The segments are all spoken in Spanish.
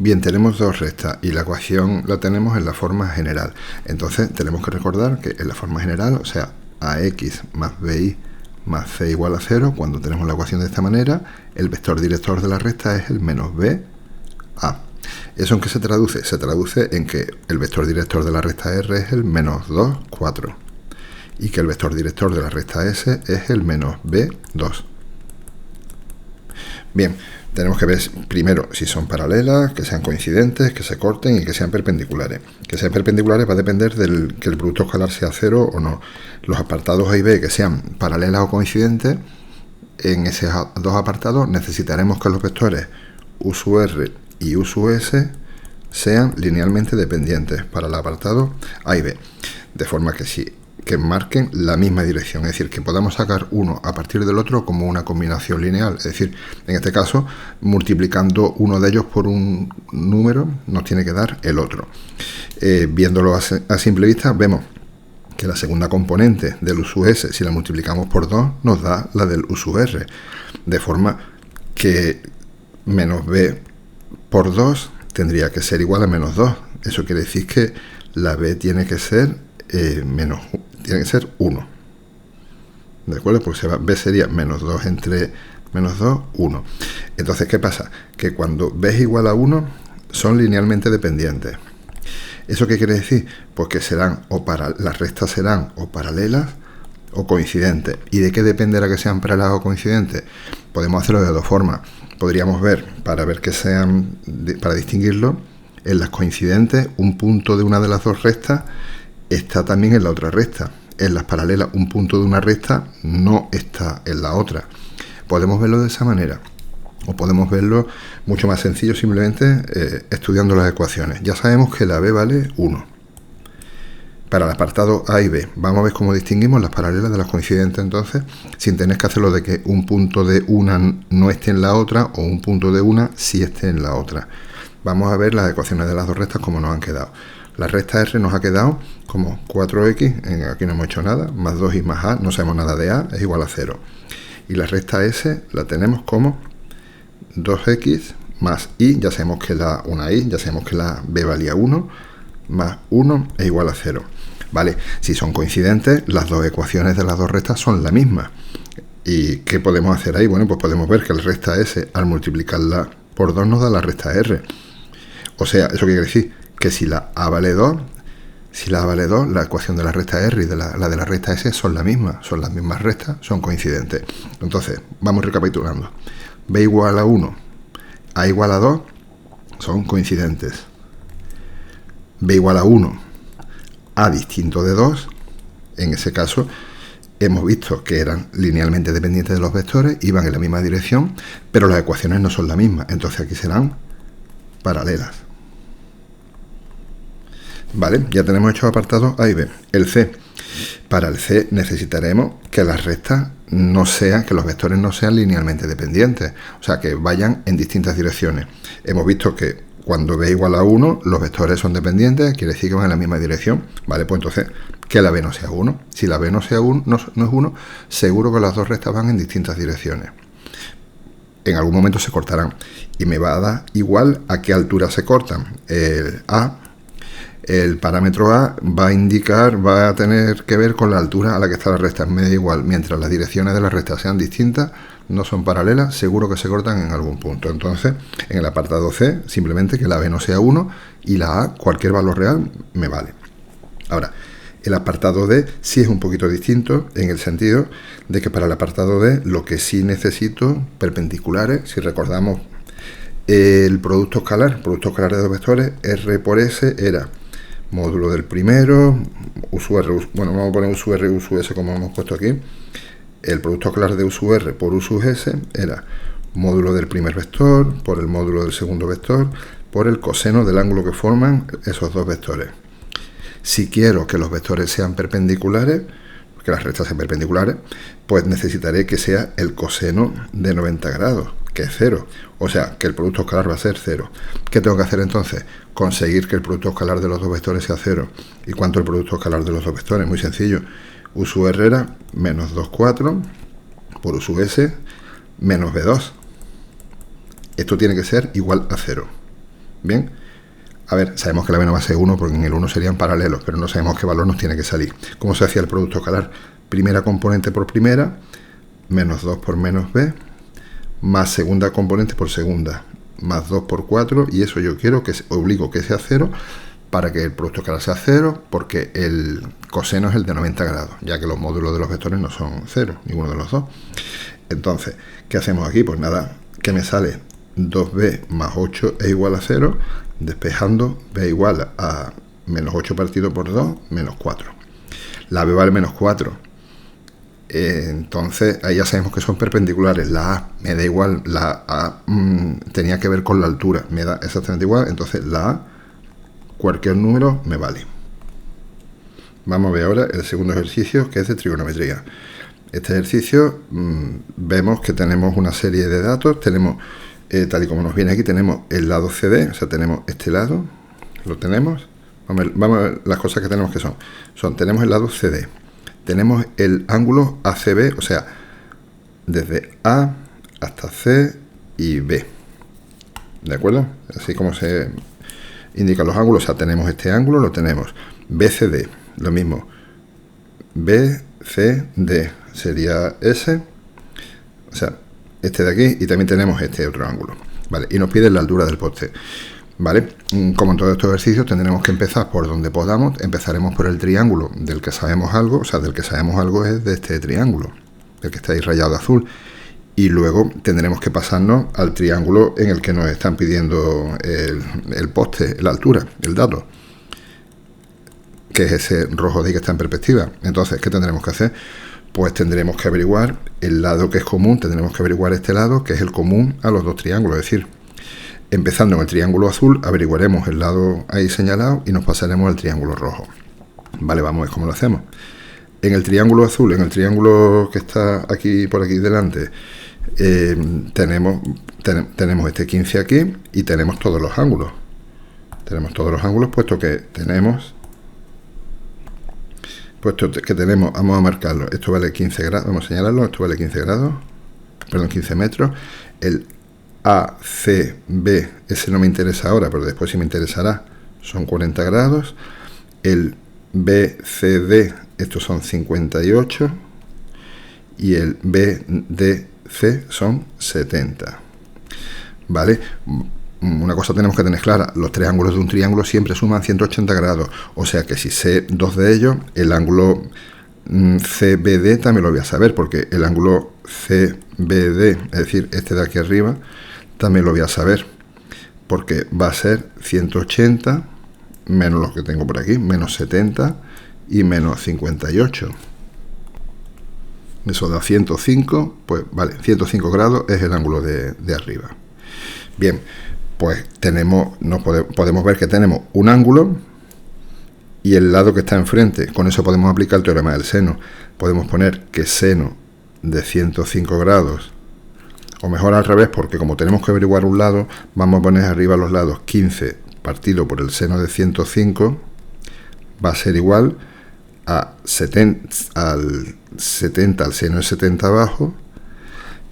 Bien, tenemos dos restas y la ecuación la tenemos en la forma general. Entonces tenemos que recordar que en la forma general, o sea, ax más bi más c igual a 0, cuando tenemos la ecuación de esta manera, el vector director de la resta es el menos b a. ¿Eso en qué se traduce? Se traduce en que el vector director de la resta r es el menos 2, 4. Y que el vector director de la resta s es el menos b, 2. Bien, tenemos que ver primero si son paralelas, que sean coincidentes, que se corten y que sean perpendiculares. Que sean perpendiculares va a depender del que el producto escalar sea 0 o no. Los apartados A y B que sean paralelas o coincidentes, en esos dos apartados necesitaremos que los vectores u sub r y u sub s sean linealmente dependientes para el apartado A y B. De forma que marquen la misma dirección, es decir, que podamos sacar uno a partir del otro como una combinación lineal, es decir, en este caso, multiplicando uno de ellos por un número, nos tiene que dar el otro. Viéndolo a simple vista, vemos que la segunda componente del u sub s, si la multiplicamos por 2, nos da la del u sub r, de forma que menos b por 2 tendría que ser igual a menos 2. Eso quiere decir que la b tiene que ser tiene que ser 1. ¿De acuerdo? Porque b sería menos 2 entre menos 2, 1. Entonces, ¿qué pasa? Que cuando b es igual a 1, son linealmente dependientes. ¿Eso qué quiere decir? Pues que las restas serán o paralelas o coincidentes. ¿Y de qué dependerá que sean paralelas o coincidentes? Podemos hacerlo de dos formas. Podríamos ver, para distinguirlo, en las coincidentes, un punto de una de las dos restas está también en la otra resta. En las paralelas, un punto de una resta no está en la otra. Podemos verlo de esa manera. O podemos verlo mucho más sencillo, simplemente estudiando las ecuaciones. Ya sabemos que la b vale 1. Para el apartado A y B, vamos a ver cómo distinguimos las paralelas de las coincidentes, entonces, sin tener que hacerlo de que un punto de una no esté en la otra o un punto de una sí esté en la otra. Vamos a ver las ecuaciones de las dos restas como nos han quedado. La resta r nos ha quedado como 4x, aquí no hemos hecho nada, más 2y más a, no sabemos nada de a, es igual a 0. Y la resta s la tenemos como 2x más y, ya sabemos que la b valía 1, más 1 es igual a 0. Vale, si son coincidentes, las dos ecuaciones de las dos restas son la misma. ¿Y qué podemos hacer ahí? Bueno, pues podemos ver que la resta s, al multiplicarla por 2, nos da la resta r. O sea, ¿eso qué quiere decir? Que si la a vale 2, la ecuación de la resta r y la de la resta s son las mismas restas, son coincidentes. Entonces, vamos recapitulando. b igual a 1, a igual a 2, son coincidentes. b igual a 1, a distinto de 2, en ese caso hemos visto que eran linealmente dependientes de los vectores, iban en la misma dirección, pero las ecuaciones no son las mismas, entonces aquí serán paralelas. Vale, ya tenemos hechos apartados A y B. El C. Para el C necesitaremos que las restas que los vectores no sean linealmente dependientes, o sea, que vayan en distintas direcciones. Hemos visto que cuando b igual a 1, los vectores son dependientes, quiere decir que van en la misma dirección. Vale, pues entonces, que la b no sea 1. Si la b no es 1, seguro que las dos restas van en distintas direcciones. En algún momento se cortarán. Y me va a dar igual a qué altura se cortan. El parámetro A va a tener que ver con la altura a la que está la resta. Me da igual, mientras las direcciones de la resta sean distintas, no son paralelas, seguro que se cortan en algún punto. Entonces, en el apartado C, simplemente que la B no sea 1 y la A, cualquier valor real, me vale. Ahora, el apartado D sí es un poquito distinto, en el sentido de que para el apartado D lo que sí necesito, perpendiculares, si recordamos el producto escalar de dos vectores, R por S era módulo del primero, u sub r, bueno, vamos a poner u sub r y u sub s como hemos puesto aquí. El producto escalar de u sub r por u sub s era módulo del primer vector por el módulo del segundo vector por el coseno del ángulo que forman esos dos vectores. Si quiero que los vectores sean perpendiculares, que las restas sean perpendiculares, pues necesitaré que sea el coseno de 90 grados, que es 0. O sea, que el producto escalar va a ser 0. ¿Qué tengo que hacer entonces? Conseguir que el producto escalar de los dos vectores sea 0. ¿Y cuánto es el producto escalar de los dos vectores? Muy sencillo. U sub r era menos 2, 4 por u sub s menos b2. Esto tiene que ser igual a 0. Bien, a ver, sabemos que la b no va a ser 1 porque en el 1 serían paralelos, pero no sabemos qué valor nos tiene que salir. ¿Cómo se hacía el producto escalar? Primera componente por primera, menos 2 por menos b, más segunda componente por segunda, más 2 por 4, y eso yo quiero que obligo que sea 0 para que el producto escalar sea 0, porque el coseno es el de 90 grados, ya que los módulos de los vectores no son 0, ninguno de los dos. Entonces, ¿qué hacemos aquí? Pues nada, que me sale 2b más 8 es igual a 0, despejando b igual a menos 8 partido por 2, menos 4. La b vale menos 4. Entonces ahí ya sabemos que son perpendiculares. La a me da igual, la a tenía que ver con la altura, me da exactamente igual, entonces la a, cualquier número me vale. Vamos a ver ahora el segundo ejercicio, que es de trigonometría. Este ejercicio vemos que tenemos una serie de datos, tenemos, tal y como nos viene aquí, tenemos el lado CD, o sea, tenemos este lado, lo tenemos, vamos a ver las cosas que tenemos que tenemos el lado CD, tenemos el ángulo ACB, o sea, desde A hasta C y B, ¿de acuerdo? Así como se indican los ángulos, o sea, tenemos este ángulo, lo tenemos, BCD, lo mismo, BCD sería S, o sea, este de aquí, y también tenemos este otro ángulo, ¿vale? Y nos piden la altura del poste, ¿vale? Como en todos estos ejercicios tendremos que empezar por donde podamos. Empezaremos por el triángulo del que sabemos algo, o sea, del que sabemos algo es de este triángulo, el que está ahí rayado de azul, y luego tendremos que pasarnos al triángulo en el que nos están pidiendo el poste, la altura, el dato, que es ese rojo de ahí que está en perspectiva. Entonces, ¿qué tendremos que hacer? Pues tendremos que averiguar el lado que es común, tendremos que averiguar este lado, que es el común a los dos triángulos, es decir, empezando en el triángulo azul, averiguaremos el lado ahí señalado y nos pasaremos al triángulo rojo. Vale, vamos a ver cómo lo hacemos. En el triángulo azul, en el triángulo que está aquí por aquí delante, tenemos este 15 aquí y tenemos todos los ángulos. Tenemos todos los ángulos, puesto que tenemos, vamos a marcarlo, esto vale 15 grados, vamos a señalarlo, esto vale 15 grados, perdón, 15 metros, el ACB, ese no me interesa ahora, pero después sí me interesará, son 40 grados, el BCD, estos son 58, y el BDC son 70, ¿vale? Una cosa tenemos que tener clara, los tres ángulos de un triángulo siempre suman 180 grados, o sea que si sé dos de ellos, el ángulo CBD también lo voy a saber, porque el ángulo CBD, es decir, este de aquí arriba, también lo voy a saber, porque va a ser 180 menos lo que tengo por aquí, menos 70 y menos 58. Eso da 105, pues vale, 105 grados es el ángulo de arriba. Bien, pues podemos ver que tenemos un ángulo y el lado que está enfrente. Con eso podemos aplicar el teorema del seno. Podemos poner que seno de 105 grados, o mejor al revés, porque como tenemos que averiguar un lado, vamos a poner arriba los lados 15 partido por el seno de 105 va a ser igual a 70 al seno de 70 abajo,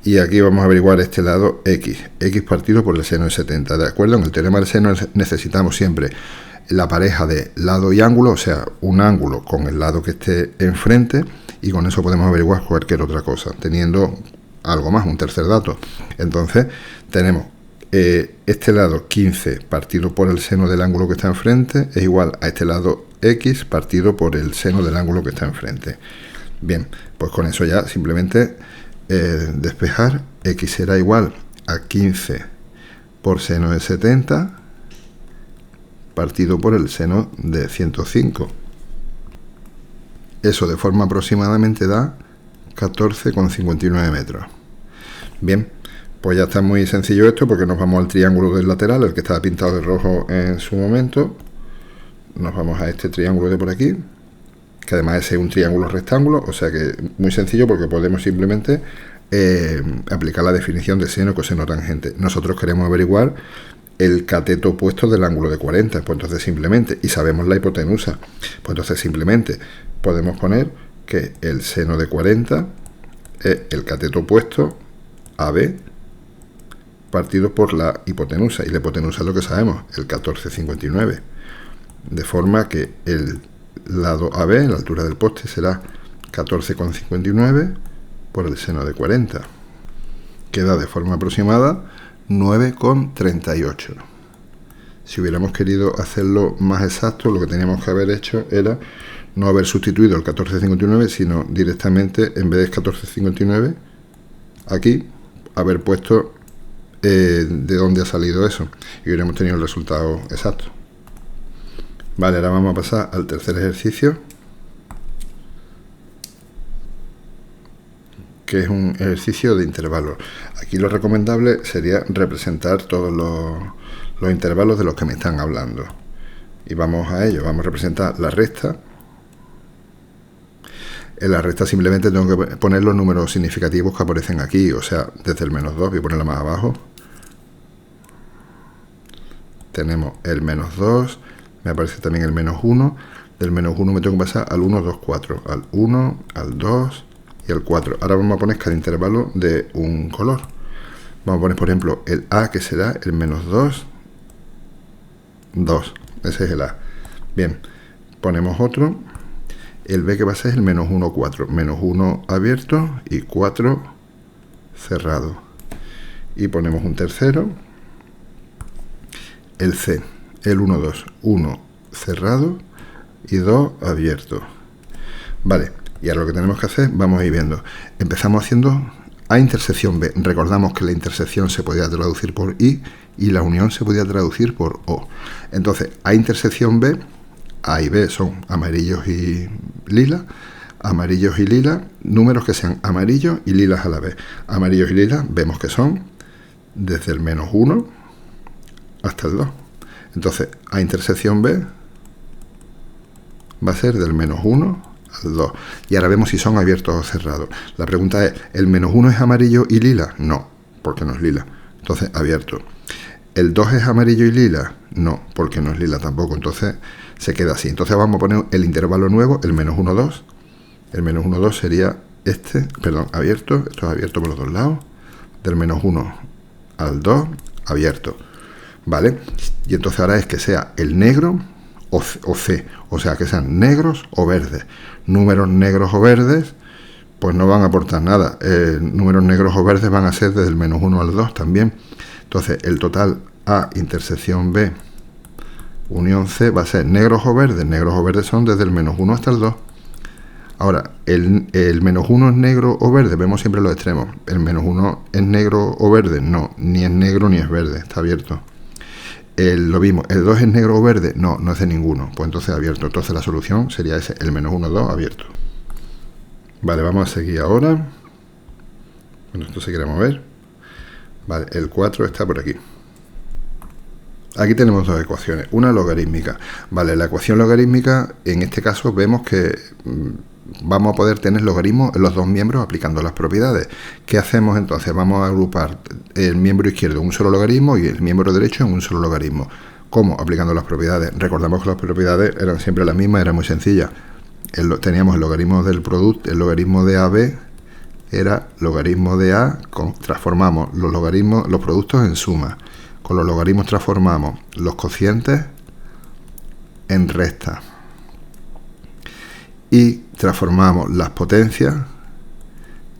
y aquí vamos a averiguar este lado x partido por el seno de 70, ¿de acuerdo? En el teorema del seno necesitamos siempre la pareja de lado y ángulo, o sea, un ángulo con el lado que esté enfrente, y con eso podemos averiguar cualquier otra cosa, teniendo algo más, un tercer dato. Entonces, tenemos este lado 15 partido por el seno del ángulo que está enfrente es igual a este lado x partido por el seno del ángulo que está enfrente. Bien, pues con eso ya simplemente despejar, x será igual a 15 por seno de 70 partido por el seno de 105. Eso de forma aproximadamente da 14,59 metros. Bien, pues ya está muy sencillo esto, porque nos vamos al triángulo del lateral, el que estaba pintado de rojo en su momento. Nos vamos a este triángulo de por aquí, que además es un triángulo rectángulo, o sea que muy sencillo, porque podemos simplemente aplicar la definición de seno, coseno, tangente. Nosotros queremos averiguar el cateto opuesto del ángulo de 40, pues entonces simplemente, y sabemos la hipotenusa, pues entonces simplemente podemos poner que el seno de 40 es el cateto opuesto AB partido por la hipotenusa, y la hipotenusa es lo que sabemos, el 14,59, de forma que el lado AB, la altura del poste, será 14,59 por el seno de 40, que da de forma aproximada 9,38. Si hubiéramos querido hacerlo más exacto, lo que teníamos que haber hecho era no haber sustituido el 14,59, sino directamente, en vez de 14,59, aquí, haber puesto de dónde ha salido eso, y hubiéramos tenido el resultado exacto. Vale, ahora vamos a pasar al tercer ejercicio, que es un ejercicio de intervalos. Aquí lo recomendable sería representar todos los intervalos de los que me están hablando. Y vamos a ello, vamos a representar la recta. En la recta simplemente tengo que poner los números significativos que aparecen aquí, o sea, desde el -2, voy a ponerla más abajo. Tenemos el -2, me aparece también el -1, del -1 me tengo que pasar al 1, 2, 4, al 1, al 2 y al 4. Ahora vamos a poner cada intervalo de un color. Vamos a poner, por ejemplo, el A, que será el -2, 2, ese es el A. Bien, ponemos otro, el B, que va a ser el -1, 4, -1 abierto y 4 cerrado. Y ponemos un tercero, el C, el 1, 2, 1 cerrado y 2 abierto. Vale, y ahora lo que tenemos que hacer, vamos a ir viendo. Empezamos haciendo A intersección B. Recordamos que la intersección se podía traducir por I y la unión se podía traducir por O. Entonces, A intersección B, A y B son amarillos y lilas. Amarillos y lilas, números que sean amarillos y lilas a la vez. Amarillos y lilas vemos que son desde el -1 hasta el 2. Entonces, A intersección B va a ser del -1 al 2. Y ahora vemos si son abiertos o cerrados. La pregunta es, ¿el -1 es amarillo y lila? No, porque no es lila. Entonces, abierto. ¿El 2 es amarillo y lila? No, porque no es lila tampoco. Entonces, se queda así. Entonces, vamos a poner el intervalo nuevo, el -1, 2. El -1, 2 sería este, perdón, abierto. Esto es abierto por los dos lados. Del -1 al 2, abierto. ¿Vale? Y entonces ahora es que sea el negro o C, o sea, que sean negros o verdes. Números negros o verdes, pues no van a aportar nada. Números negros o verdes van a ser desde el -1 al 2 también. Entonces, el total A intersección B unión C va a ser negros o verdes. Negros o verdes son desde el -1 hasta el 2. Ahora, el -1 es negro o verde, vemos siempre los extremos. El -1 es negro o verde, no, ni es negro ni es verde, está abierto. Lo mismo, el 2 es negro o verde, no, no es de ninguno, pues entonces abierto. Entonces la solución sería ese, el -1, 2, abierto. Vale, vamos a seguir ahora. Bueno, esto se quiere mover. Vale, el 4 está por aquí. Aquí tenemos dos ecuaciones, una logarítmica. Vale, la ecuación logarítmica, en este caso vemos que vamos a poder tener logaritmos en los dos miembros aplicando las propiedades. ¿Qué hacemos entonces? Vamos a agrupar el miembro izquierdo en un solo logaritmo y el miembro derecho en un solo logaritmo. ¿Cómo? Aplicando las propiedades. Recordamos que las propiedades eran siempre las mismas, eran muy sencillas. Teníamos el logaritmo del producto, el logaritmo de AB era logaritmo de A, transformamos los logaritmos, los productos en suma. Con los logaritmos transformamos los cocientes en resta. Y transformamos las potencias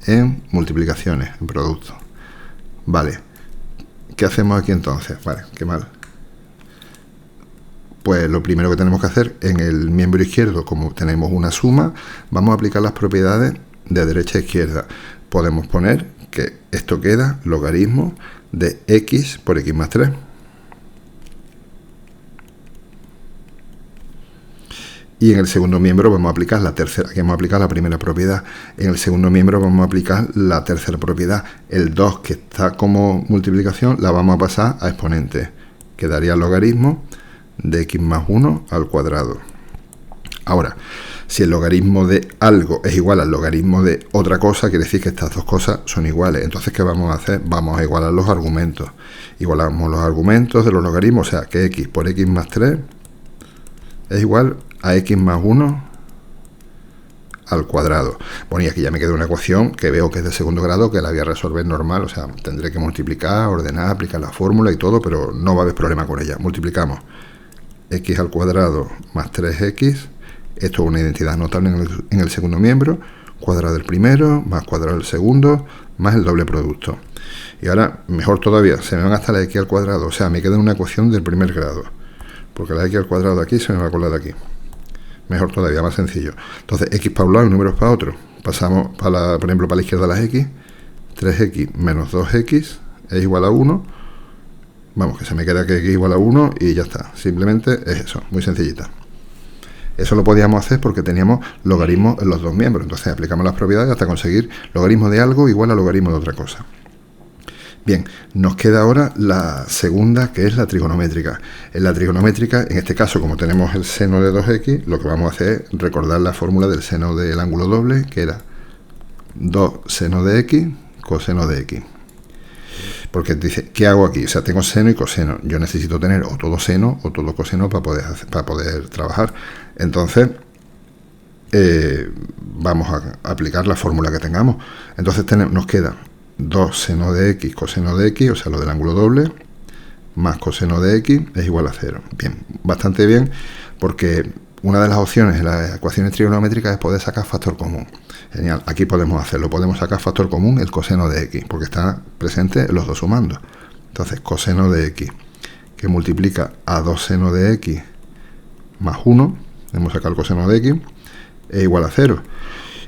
en multiplicaciones, en productos. Vale, ¿qué hacemos aquí entonces? Vale, qué mal. Pues lo primero que tenemos que hacer en el miembro izquierdo, como tenemos una suma, vamos a aplicar las propiedades de derecha a izquierda. Podemos poner que esto queda logaritmo de x por x más 3. Y en el segundo miembro vamos a aplicar la tercera, aquí vamos a aplicar la primera propiedad. En el segundo miembro vamos a aplicar la tercera propiedad. El 2, que está como multiplicación, la vamos a pasar a exponente. Quedaría logaritmo de x más 1 al cuadrado. Ahora, si el logaritmo de algo es igual al logaritmo de otra cosa, quiere decir que estas dos cosas son iguales. Entonces, ¿qué vamos a hacer? Vamos a igualar los argumentos. Igualamos los argumentos de los logaritmos, o sea, que x por x más 3 es igual a x más 1 al cuadrado. Bueno, y aquí ya me queda una ecuación que veo que es de segundo grado, que la voy a resolver normal, o sea, tendré que multiplicar, ordenar, aplicar la fórmula y todo, pero no va a haber problema con ella. Multiplicamos x al cuadrado más 3x, esto es una identidad notable en el segundo miembro, cuadrado del primero, más cuadrado del segundo, más el doble producto. Y ahora, mejor todavía, se me van hasta la x al cuadrado, o sea, me queda una ecuación del primer grado, porque la x al cuadrado de aquí se me va con la de aquí. Mejor todavía, más sencillo. Entonces, x para un lado y números para otro. Pasamos, por ejemplo, para la izquierda las x. 3x menos 2x es igual a 1. Vamos, que se me queda que x igual a 1 y ya está. Simplemente es eso, muy sencillita. Eso lo podíamos hacer porque teníamos logaritmos en los dos miembros. Entonces, aplicamos las propiedades hasta conseguir logaritmo de algo igual a logaritmo de otra cosa. Bien, nos queda ahora la segunda, que es la trigonométrica. En la trigonométrica, en este caso, como tenemos el seno de 2x, lo que vamos a hacer es recordar la fórmula del seno del ángulo doble, que era 2 seno de x, coseno de x. Porque dice, ¿qué hago aquí? O sea, tengo seno y coseno. Yo necesito tener o todo seno o todo coseno para poder trabajar. Entonces, vamos a aplicar la fórmula que tengamos. Entonces nos queda 2 seno de x, coseno de x, o sea, lo del ángulo doble, más coseno de x es igual a 0. Bien, bastante bien, porque una de las opciones en las ecuaciones trigonométricas es poder sacar factor común. Genial, aquí podemos hacerlo, podemos sacar factor común el coseno de x, porque está presente en los dos sumandos. Entonces, coseno de x, que multiplica a 2 seno de x más 1, hemos sacado el coseno de x, es igual a 0.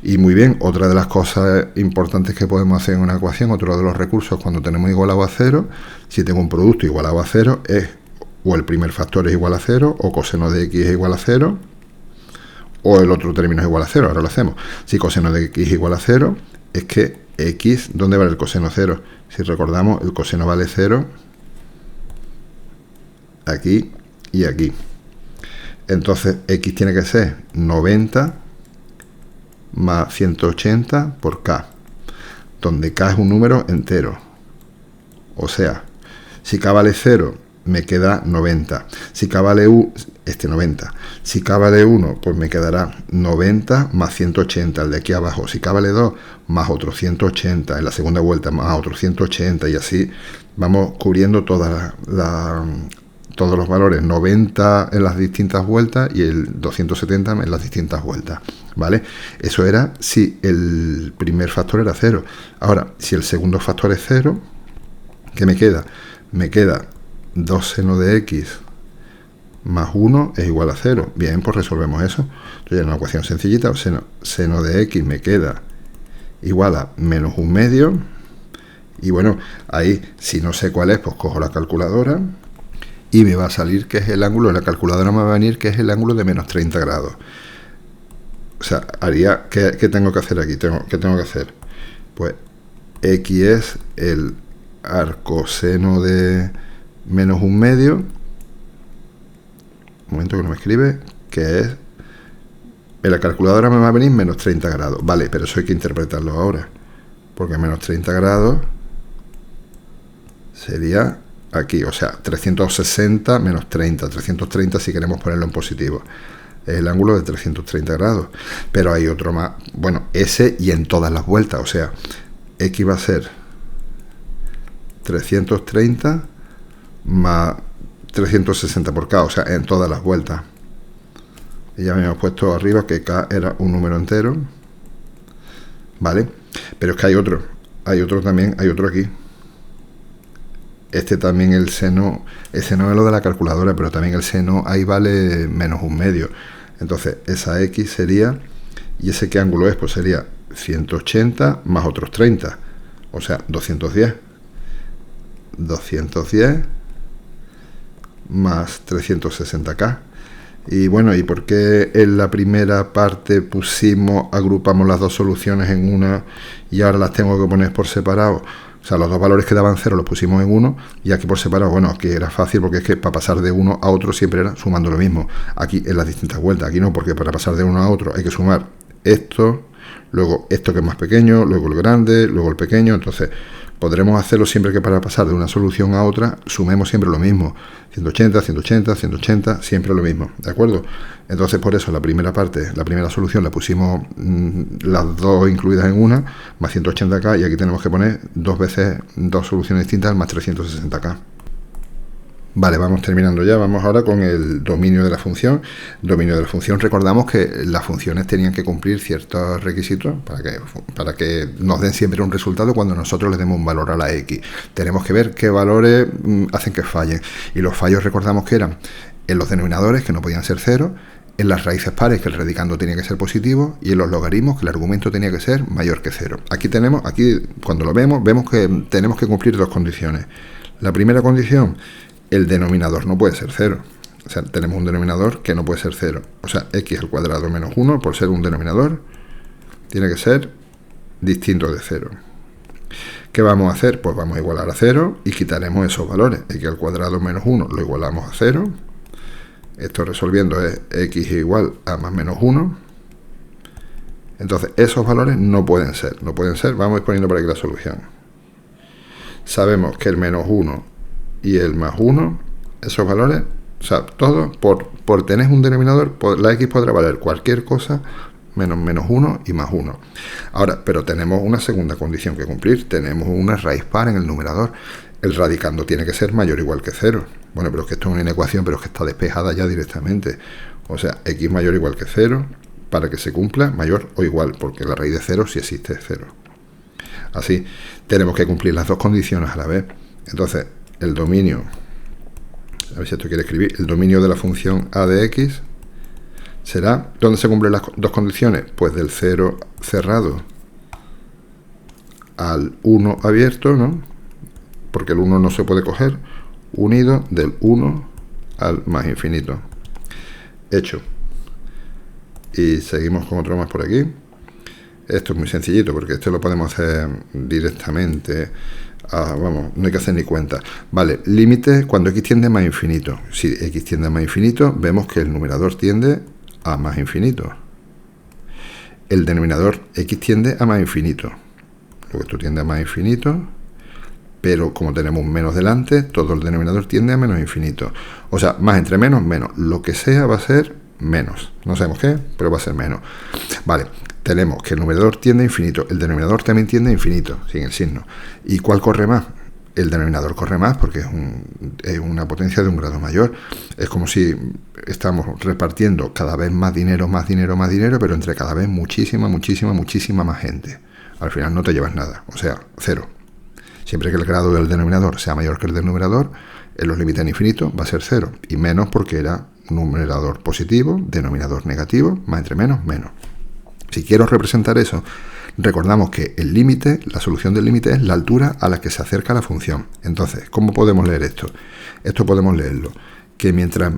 Y muy bien, otra de las cosas importantes que podemos hacer en una ecuación, otro de los recursos cuando tenemos igualado a 0, si tengo un producto igualado a 0, es o el primer factor es igual a 0, o coseno de x es igual a 0, o el otro término es igual a 0. Ahora lo hacemos. Si coseno de x es igual a 0, es que x, ¿dónde vale el coseno 0? Si recordamos, el coseno vale 0 aquí y aquí. Entonces, x tiene que ser 90 más 180 por k, donde k es un número entero. O sea, si k vale 0, me queda 90. Si k vale 90. Si k vale 1, pues me quedará 90 más 180, el de aquí abajo. Si k vale 2, más otros 180, en la segunda vuelta más otros 180, y así vamos cubriendo todos los valores, 90 en las distintas vueltas y el 270 en las distintas vueltas, ¿vale? Eso era si el primer factor era 0. Ahora, si el segundo factor es 0, ¿qué me queda? Me queda 2 seno de x más 1 es igual a 0. Bien, pues resolvemos eso. Entonces, en una ecuación sencillita, seno de x me queda igual a menos 1/2. Y bueno, ahí, si no sé cuál es, pues cojo la calculadora y me va a salir que es el ángulo, en la calculadora me va a venir que es el ángulo de menos 30 grados. O sea, haría, ¿qué tengo que hacer aquí? ¿Qué tengo que hacer? Pues x es el arcoseno de menos 1/2. Un momento que no me escribe, que es, en la calculadora me va a venir menos 30 grados. Vale, pero eso hay que interpretarlo ahora, porque menos 30 grados sería aquí, o sea, 360 menos 30, 330 si queremos ponerlo en positivo. Es el ángulo de 330 grados. Pero hay otro más, bueno, ese y en todas las vueltas, o sea, x va a ser 330 más 360 por k, o sea, en todas las vueltas. Y ya me hemos puesto arriba que k era un número entero, ¿vale? Pero es que hay otro también, hay otro aquí. Este también el seno es lo de la calculadora, pero también el seno ahí vale menos 1/2. Entonces, esa x sería, ¿y ese qué ángulo es? Pues sería 180 más otros 30, o sea, 210. 210 más 360k. Y bueno, ¿y por qué en la primera parte agrupamos las dos soluciones en una y ahora las tengo que poner por separado? O sea, los dos valores que daban 0 los pusimos en 1 y aquí por separado, bueno, aquí era fácil porque es que para pasar de uno a otro siempre era sumando lo mismo. Aquí en las distintas vueltas, aquí no, porque para pasar de uno a otro hay que sumar esto, luego esto que es más pequeño, luego el grande, luego el pequeño. Entonces, Podremos hacerlo siempre que para pasar de una solución a otra sumemos siempre lo mismo, 180, 180, 180, siempre lo mismo, ¿de acuerdo? Entonces por eso la primera parte, la primera solución la pusimos las dos incluidas en una, más 180K, y aquí tenemos que poner dos veces dos soluciones distintas más 360K. Vale, vamos terminando ya. Vamos ahora con el dominio de la función. Dominio de la función, recordamos que las funciones tenían que cumplir ciertos requisitos para que nos den siempre un resultado cuando nosotros le demos un valor a la X. Tenemos que ver qué valores hacen que fallen. Y los fallos recordamos que eran en los denominadores, que no podían ser cero, en las raíces pares, que el radicando tenía que ser positivo, y en los logaritmos, que el argumento tenía que ser mayor que cero. Aquí cuando lo vemos que tenemos que cumplir dos condiciones. La primera condición: el denominador no puede ser cero. O sea, tenemos un denominador que no puede ser cero. O sea, x al cuadrado menos 1, por ser un denominador, tiene que ser distinto de 0. ¿Qué vamos a hacer? Pues vamos a igualar a 0 y quitaremos esos valores. X al cuadrado menos 1 lo igualamos a 0. Esto resolviendo es x igual a más menos 1. Entonces, esos valores no pueden ser. No pueden ser. Vamos a ir poniendo por aquí la solución. Sabemos que el menos 1 y el más 1, esos valores, o sea, todo, por tener un denominador, la x podrá valer cualquier cosa menos 1 y más 1. Ahora, pero tenemos una segunda condición que cumplir. Tenemos una raíz par en el numerador. El radicando tiene que ser mayor o igual que 0. Bueno, pero es que esto es una inecuación, pero es que está despejada ya directamente. O sea, x mayor o igual que 0, para que se cumpla mayor o igual, porque la raíz de 0 sí existe, es 0. Así, tenemos que cumplir las dos condiciones a la vez. Entonces, el dominio, a ver si esto quiere escribir, el dominio de la función a de x será, ¿dónde se cumplen las dos condiciones? Pues del 0 cerrado al 1 abierto, ¿no? Porque el 1 no se puede coger, unido del 1 al más infinito. Hecho. Y seguimos con otro más por aquí. Esto es muy sencillito, porque esto lo podemos hacer directamente. Vamos, no hay que hacer ni cuenta. Vale, límite cuando x tiende a más infinito. Si x tiende a más infinito, vemos que el numerador tiende a más infinito. El denominador x tiende a más infinito. Luego esto tiende a más infinito, pero como tenemos un menos delante, todo el denominador tiende a menos infinito. O sea, más entre menos, menos. Lo que sea va a ser menos. No sabemos qué, pero va a ser menos. Vale. Tenemos que el numerador tiende a infinito, el denominador también tiende a infinito, sin el signo. ¿Y cuál corre más? El denominador corre más porque es una potencia de un grado mayor. Es como si estamos repartiendo cada vez más dinero, pero entre cada vez muchísima más gente. Al final no te llevas nada, o sea, 0. Siempre que el grado del denominador sea mayor que el del numerador, en los límites en infinito va a ser 0. Y menos porque era numerador positivo, denominador negativo, más entre menos, menos. Si quiero representar eso, recordamos que el límite, la solución del límite es la altura a la que se acerca la función. Entonces, ¿cómo podemos leer esto? Esto podemos leerlo que mientras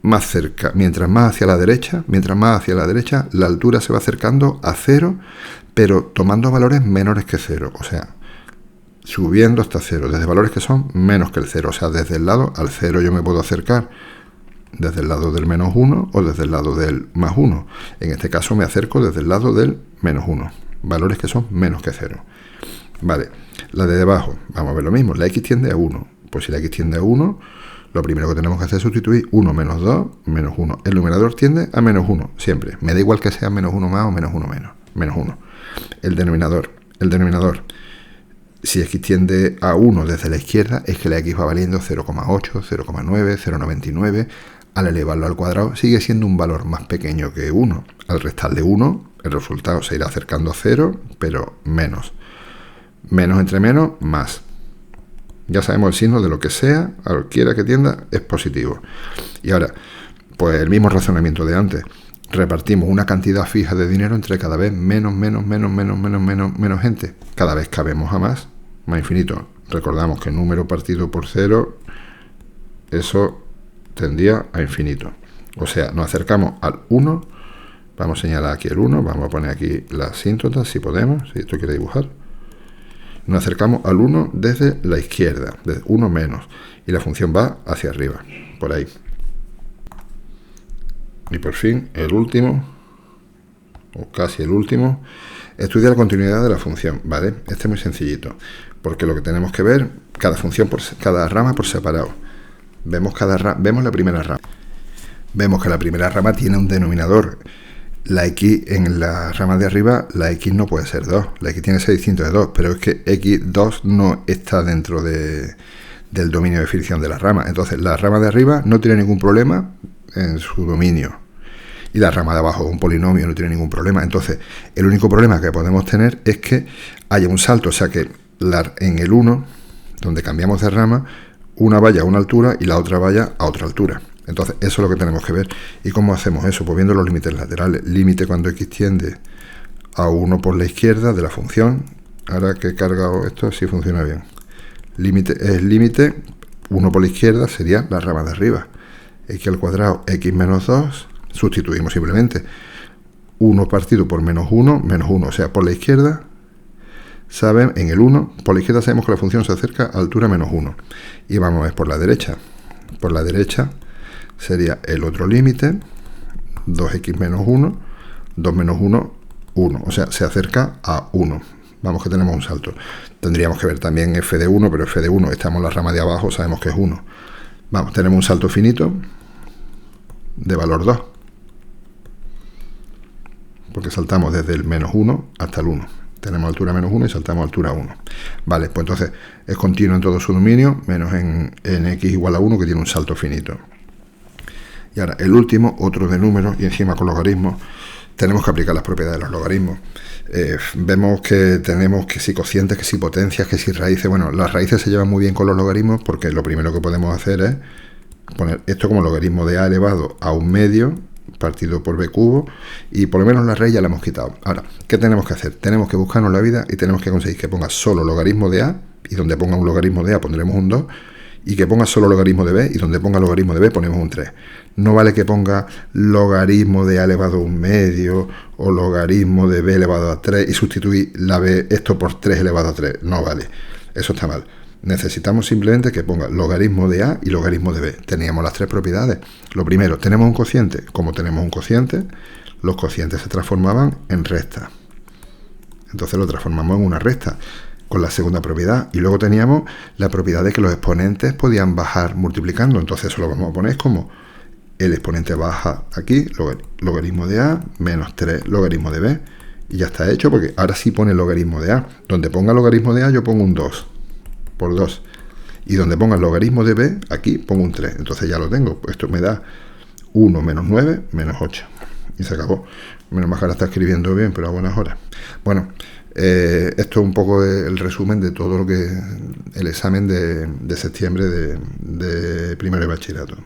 más hacia la derecha, la altura se va acercando a 0, pero tomando valores menores que 0. O sea, subiendo hasta 0, desde valores que son menos que el 0. O sea, desde el lado al 0 yo me puedo acercar desde el lado del menos 1 o desde el lado del más 1. En este caso me acerco desde el lado del menos 1. Valores que son menos que 0. Vale, la de debajo, vamos a ver lo mismo. La x tiende a 1. Pues si la x tiende a 1, lo primero que tenemos que hacer es sustituir 1 menos 2, menos 1. El numerador tiende a menos 1, siempre. Me da igual que sea menos 1 más o menos 1 menos. Menos 1. El denominador. Si x tiende a 1 desde la izquierda, es que la x va valiendo 0,8, 0,9, 0,99. Al elevarlo al cuadrado sigue siendo un valor más pequeño que 1. Al restarle 1, el resultado se irá acercando a 0, pero menos. Menos entre menos, más. Ya sabemos el signo de lo que sea, a cualquiera que tienda, es positivo. Y ahora, pues el mismo razonamiento de antes. Repartimos una cantidad fija de dinero entre cada vez menos gente. Cada vez cabemos a más infinito. Recordamos que número partido por 0, eso tendía a infinito. O sea, nos acercamos al 1. Vamos a señalar aquí el 1. Vamos a poner aquí la asíntota, si podemos, si esto quiere dibujar. Nos acercamos al 1 desde la izquierda, desde 1 menos. Y la función va hacia arriba, por ahí. Y por fin, el último. o casi el último, estudia la continuidad de la función, ¿vale? Este es muy sencillito, porque lo que tenemos que ver, cada rama por separado. Vemos la primera rama. Vemos que la primera rama tiene un denominador. La x en la rama de arriba, la x no puede ser 2. La x tiene que ser distinto de 2, pero es que x2 no está dentro del dominio de fricción de la rama. Entonces, la rama de arriba no tiene ningún problema en su dominio. Y la rama de abajo, un polinomio, no tiene ningún problema. Entonces, el único problema que podemos tener es que haya un salto. O sea, que en el 1, donde cambiamos de rama, una vaya a una altura y la otra vaya a otra altura. Entonces, eso es lo que tenemos que ver. ¿Y cómo hacemos eso? Pues viendo los límites laterales. Límite cuando x tiende a 1 por la izquierda de la función. Ahora que he cargado esto, sí funciona bien. Límite 1 por la izquierda sería la rama de arriba. X al cuadrado, x menos 2. Sustituimos simplemente 1 partido por menos 1, o sea, por la izquierda, en el 1, por la izquierda sabemos que la función se acerca a altura menos 1. Y vamos a ver por la derecha. Por la derecha sería el otro límite, 2x menos 1, 2 menos 1, 1. O sea, se acerca a 1. Vamos que tenemos un salto. Tendríamos que ver también f de 1, pero f de 1, estamos en la rama de abajo, sabemos que es 1. Vamos, tenemos un salto finito de valor 2. Porque saltamos desde el menos 1 hasta el 1. Tenemos altura menos 1 y saltamos altura 1. Vale, pues entonces es continuo en todo su dominio, menos en x igual a 1, que tiene un salto finito. Y ahora, el último, otro de números, y encima con logaritmos, tenemos que aplicar las propiedades de los logaritmos. Vemos que tenemos que si cocientes, que si potencias, que si raíces. Bueno, las raíces se llevan muy bien con los logaritmos, porque lo primero que podemos hacer es poner esto como logaritmo de a elevado a un medio, partido por b cubo, y por lo menos la raíz ya la hemos quitado. Ahora, ¿qué tenemos que hacer? Tenemos que buscarnos la vida y tenemos que conseguir que ponga solo logaritmo de a, y donde ponga un logaritmo de a pondremos un 2, y que ponga solo logaritmo de b, y donde ponga logaritmo de b ponemos un 3. No vale que ponga logaritmo de a elevado a un medio, o logaritmo de b elevado a 3, y sustituir la b, esto por 3 elevado a 3. No vale, eso está mal. Necesitamos simplemente que ponga logaritmo de a y logaritmo de b. Teníamos las tres propiedades. Lo primero, tenemos un cociente. Como tenemos un cociente, los cocientes se transformaban en recta. Entonces lo transformamos en una recta con la segunda propiedad. Y luego teníamos la propiedad de que los exponentes podían bajar multiplicando. Entonces eso lo vamos a poner como el exponente baja aquí, logaritmo de a menos 3 logaritmo de b. Y ya está hecho, porque ahora sí pone logaritmo de a. Donde ponga logaritmo de a yo pongo un 2 por 2. Y donde ponga el logaritmo de b, aquí pongo un 3. Entonces ya lo tengo. Esto me da 1 menos 9 menos 8. Y se acabó. Menos mal que ahora está escribiendo bien, pero a buenas horas. Bueno, esto es un poco el resumen de todo lo que el examen de septiembre de primero de bachillerato.